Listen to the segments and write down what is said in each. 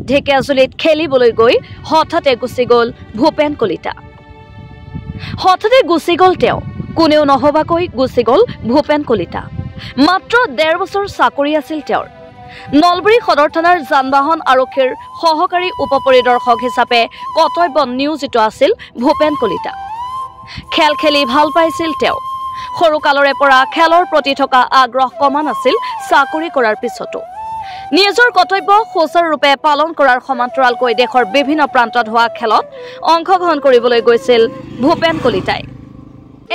ঢেকিয়াজুলিত খেলিবলৈ গৈ হঠাতে গুচি গ'ল ভূপেন কলিতা। হঠাতে গুচি গ'ল তেওঁ, কোনেও নহবাকৈ গুচি গ'ল ভূপেন কলিতা। মাত্ৰ ১.৫ বছৰ চাকৰি আছিল তেওঁৰ। নলবাৰী সদৰ থানাৰ যান-বাহন আৰক্ষীৰ সহকাৰী উপ পৰিদৰ্শক হিচাপে কৰ্তব্য নিয়োজিত আছিল ভূপেন কলিতা। খেল খেলি ভাল পাইছিল তেওঁ। সৰুকালৰে পৰা খেলৰ প্ৰতি থকা আগ্ৰহ কমা নাছিল চাকৰি কৰাৰ পিছতো। নিজৰ কৰ্তব্য সুচাৰুৰূপে পালন কৰাৰ সমান্তৰালকৈ দেশৰ বিভিন্ন প্ৰান্তত হোৱা খেলত অংশগ্ৰহণ কৰিবলৈ গৈছিল ভূপেন কলিতাই।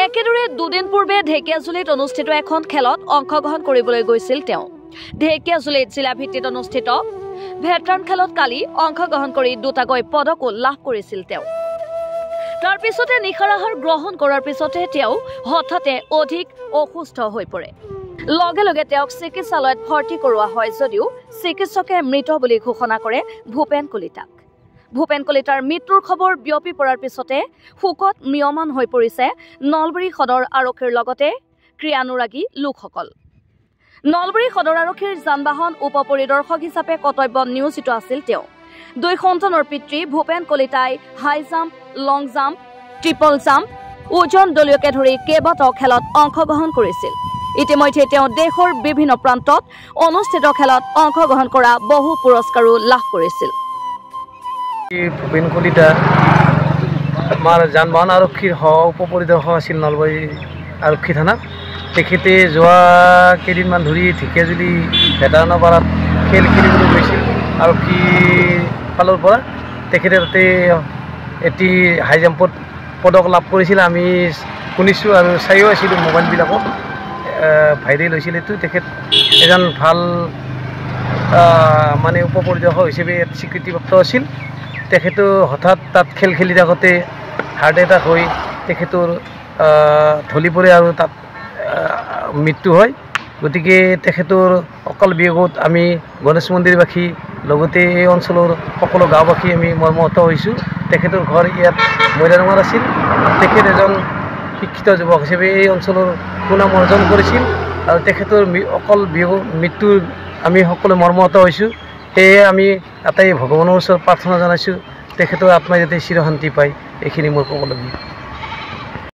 একেদৰে দুদিন পূৰ্বে ঢেকিয়াজুলিত অনুষ্ঠিত এখন খেলত অংশগ্ৰহণ কৰিবলৈ গৈছিল তেওঁ। ঢেকিয়াজুলিত জিলা ভিত্তিত অনুষ্ঠিত ভেটাৰান খেলত কালি অংশগ্ৰহণ কৰি দুটাকৈ পদকো লাভ কৰিছিল তেওঁ। তাৰ পিছতে নিশাৰ আহাৰ গ্ৰহণ কৰাৰ পিছতে তেওঁ হঠাতে অধিক অসুস্থ হৈ পৰে। লগে লগে তেওঁক চিকিৎসালয়ত ভৰ্তি কৰোৱা হয় যদিও চিকিৎসকে মৃত বুলি ঘোষণা কৰে ভূপেন কলিতাক। ভূপেন কলিতাৰ মৃত্যুৰ খবৰ বিয়পি পৰাৰ পিছতে শোকত ম্ৰিয়মান হৈ পৰিছে নলবাৰী সদৰ আৰক্ষীৰ লগতে ক্ৰীড়ানুৰাগী লোকসকল। নলবাৰী সদৰ আৰক্ষীৰ যান-বাহন উপ পৰিদৰ্শক হিচাপে কৰ্তব্য নিয়োজিত আছিল তেওঁ। 2 সন্তানৰ পিতৃ ভূপেন কলিতাই হাই জাম্প, লং জাম্প, ট্ৰিপল জাম্প, ওজন দলীয়কে ধৰি কেইবাটাও খেলত অংশগ্ৰহণ কৰিছিল। ইতিমধ্যে তেওঁ দেশৰ বিভিন্ন প্ৰান্তত অনুষ্ঠিত খেলত অংশগ্ৰহণ কৰা বহু পুৰস্কাৰো লাভ কৰিছিল। ভূপেন কলিতা আমাৰ যান-বাহন আৰক্ষীৰ উপ পৰিদৰ্শক আছিল নলবাৰী আৰক্ষী থানাত। তেখেতে যোৱা কেইদিনমান ধৰি ঢেকিয়াজুলি ভেটাৰানৰ পাৰত খেল খেলিবলৈ গৈছিল আৰক্ষীৰ ফালৰ পৰা। তেখেতে তাতে এটি হাই জাম্পত পদক লাভ কৰিছিল। আমি শুনিছোঁ আৰু চাইও আছিলোঁ মোবাইলবিলাকত ভাইৰেল হৈছিল। এইটো তেখেত এজন ভাল মানে উপ পৰিদৰ্শক হিচাপে স্বীকৃতিপ্ৰাপ্ত আছিল। তেখেতো হঠাৎ তাত খেল খেলি থাকোঁতে হাৰ্ট এটাক হৈ তেখেতৰ ঢলি পৰে আৰু তাত মৃত্যু হয়। গতিকে তেখেতৰ অকাল বিয়োগত আমি গণেশ মন্দিৰবাসী লগতে এই অঞ্চলৰ সকলো গাঁওবাসী আমি মৰ্মাহত হৈছোঁ। তেখেতৰ ঘৰ ইয়াত মৈদামত আছিল। তেখেত এজন শিক্ষিত যুৱক হিচাপে এই অঞ্চলৰ সুনাম অৰ্জন কৰিছিল আৰু তেখেতৰ অকাল বিয়োগ মৃত্যুৰ আমি সকলো মৰ্মাহত হৈছোঁ। সেয়ে আমি এটাই ভগৱানৰ ওচৰত প্ৰাৰ্থনা জনাইছোঁ তেখেতৰ আত্মাই যাতে চিৰশান্তি পায়। এইখিনি মোৰ ক'বলগীয়া।